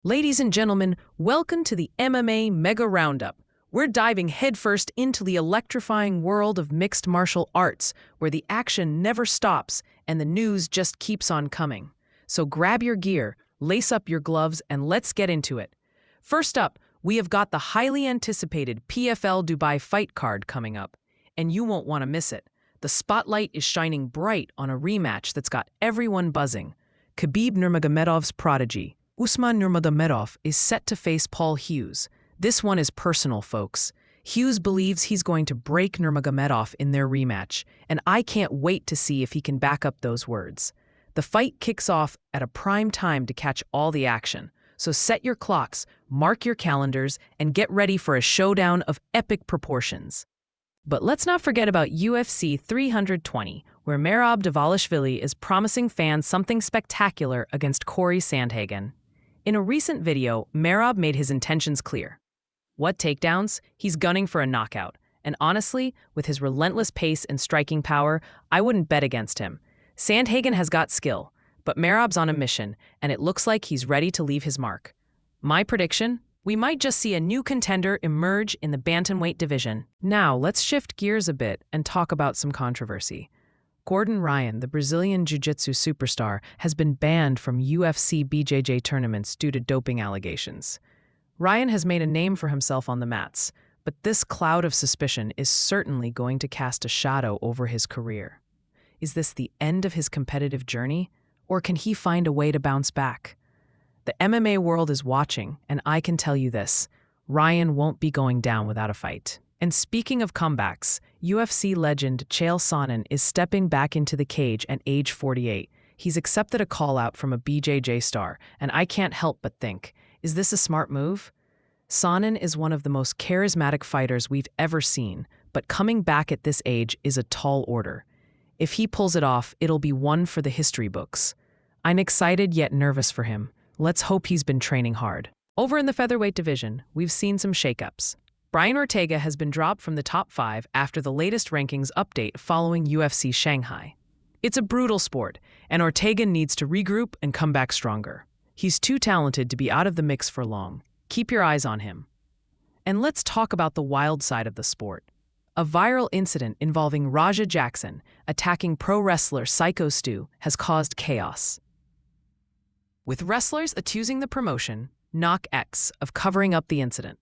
Ladies and gentlemen, welcome to the MMA Mega Roundup. We're diving headfirst into the electrifying world of mixed martial arts, where the action never stops and the news just keeps on coming. So grab your gear, lace up your gloves, and let's get into it. First up, we have got the highly anticipated PFL Dubai fight card coming up, and you won't want to miss it. The spotlight is shining bright on a rematch that's got everyone buzzing. Khabib Nurmagomedov's prodigy, Usman Nurmagomedov, is set to face Paul Hughes. This one is personal, folks. Hughes believes he's going to break Nurmagomedov in their rematch, and I can't wait to see if he can back up those words. The fight kicks off at a prime time to catch all the action, so set your clocks, mark your calendars, and get ready for a showdown of epic proportions. But let's not forget about UFC 320, where Merab Dvalishvili is promising fans something spectacular against Corey Sandhagen. In a recent video, Merab made his intentions clear. What takedowns? He's gunning for a knockout. And honestly, with his relentless pace and striking power, I wouldn't bet against him. Sandhagen has got skill, but Merab's on a mission, and it looks like he's ready to leave his mark. My prediction? We might just see a new contender emerge in the bantamweight division. Now, let's shift gears a bit and talk about some controversy. Gordon Ryan, the Brazilian jiu-jitsu superstar, has been banned from UFC BJJ tournaments due to doping allegations. Ryan has made a name for himself on the mats, but this cloud of suspicion is certainly going to cast a shadow over his career. Is this the end of his competitive journey, or can he find a way to bounce back? The MMA world is watching, and I can tell you this: Ryan won't be going down without a fight. And speaking of comebacks, UFC legend Chael Sonnen is stepping back into the cage at age 48. He's accepted a call-out from a BJJ star, and I can't help but think, is this a smart move? Sonnen is one of the most charismatic fighters we've ever seen, but coming back at this age is a tall order. If he pulls it off, it'll be one for the history books. I'm excited yet nervous for him. Let's hope he's been training hard. Over in the featherweight division, we've seen some shakeups. Brian Ortega has been dropped from the top 5 after the latest rankings update following UFC Shanghai. It's a brutal sport, and Ortega needs to regroup and come back stronger. He's too talented to be out of the mix for long. Keep your eyes on him. And let's talk about the wild side of the sport. A viral incident involving Raja Jackson attacking pro wrestler Psycho Stu has caused chaos, with wrestlers accusing the promotion, Knock X, of covering up the incident.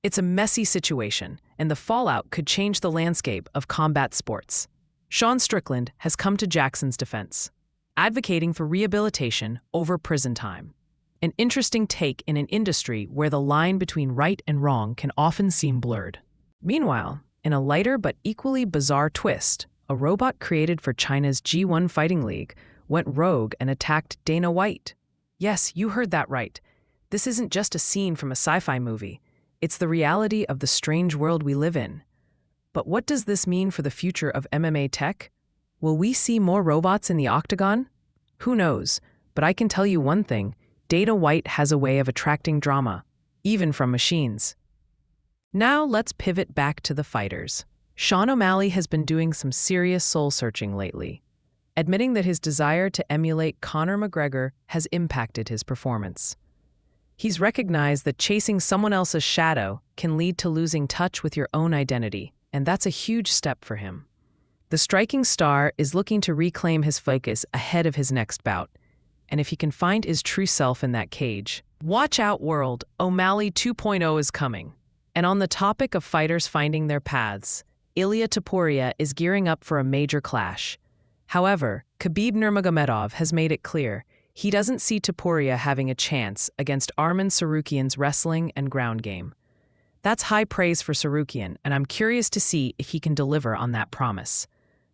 It's a messy situation, and the fallout could change the landscape of combat sports. Sean Strickland has come to Jackson's defense, advocating for rehabilitation over prison time. An interesting take in an industry where the line between right and wrong can often seem blurred. Meanwhile, in a lighter but equally bizarre twist, a robot created for China's G1 Fighting League went rogue and attacked Dana White. Yes, you heard that right. This isn't just a scene from a sci-fi movie. It's the reality of the strange world we live in. But what does this mean for the future of MMA tech? Will we see more robots in the octagon? Who knows, but I can tell you one thing: Dana White has a way of attracting drama, even from machines. Now let's pivot back to the fighters. Sean O'Malley has been doing some serious soul-searching lately, admitting that his desire to emulate Conor McGregor has impacted his performance. He's recognized that chasing someone else's shadow can lead to losing touch with your own identity, and that's a huge step for him. The striking star is looking to reclaim his focus ahead of his next bout, and if he can find his true self in that cage, watch out world, O'Malley 2.0 is coming. And on the topic of fighters finding their paths, Ilia Topuria is gearing up for a major clash. However, Khabib Nurmagomedov has made it clear he doesn't see Topuria having a chance against Arman Tsarukyan's wrestling and ground game. That's high praise for Tsarukyan, and I'm curious to see if he can deliver on that promise.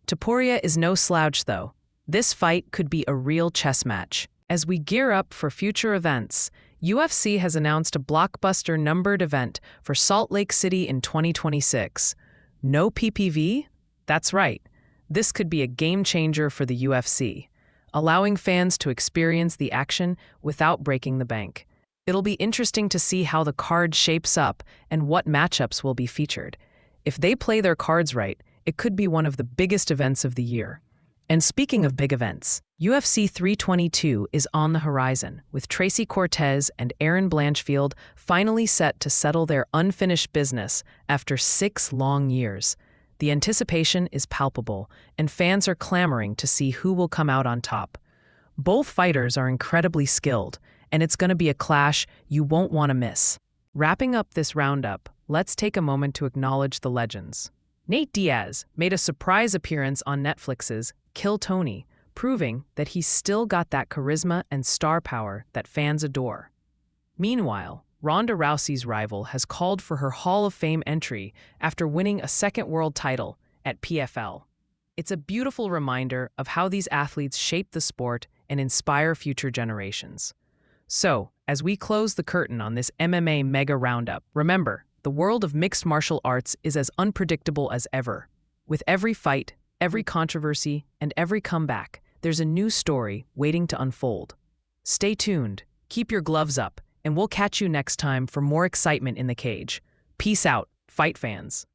Topuria is no slouch, though. This fight could be a real chess match. As we gear up for future events, UFC has announced a blockbuster numbered event for Salt Lake City in 2026. No PPV? That's right. This could be a game changer for the UFC, allowing fans to experience the action without breaking the bank. It'll be interesting to see how the card shapes up and what matchups will be featured. If they play their cards right, it could be one of the biggest events of the year. And speaking of big events, UFC 322 is on the horizon, with Tracy Cortez and Aaron Blanchfield finally set to settle their unfinished business after 6 long years. The anticipation is palpable, and fans are clamoring to see who will come out on top. Both fighters are incredibly skilled, and it's going to be a clash you won't want to miss. Wrapping up this roundup, let's take a moment to acknowledge the legends. Nate Diaz made a surprise appearance on Netflix's Kill Tony, proving that he's still got that charisma and star power that fans adore. Meanwhile, Ronda Rousey's rival has called for her Hall of Fame entry after winning a second world title at PFL. It's a beautiful reminder of how these athletes shape the sport and inspire future generations. So, as we close the curtain on this MMA Mega Roundup, remember, the world of mixed martial arts is as unpredictable as ever. With every fight, every controversy, and every comeback, there's a new story waiting to unfold. Stay tuned, keep your gloves up, and we'll catch you next time for more excitement in the cage. Peace out, fight fans.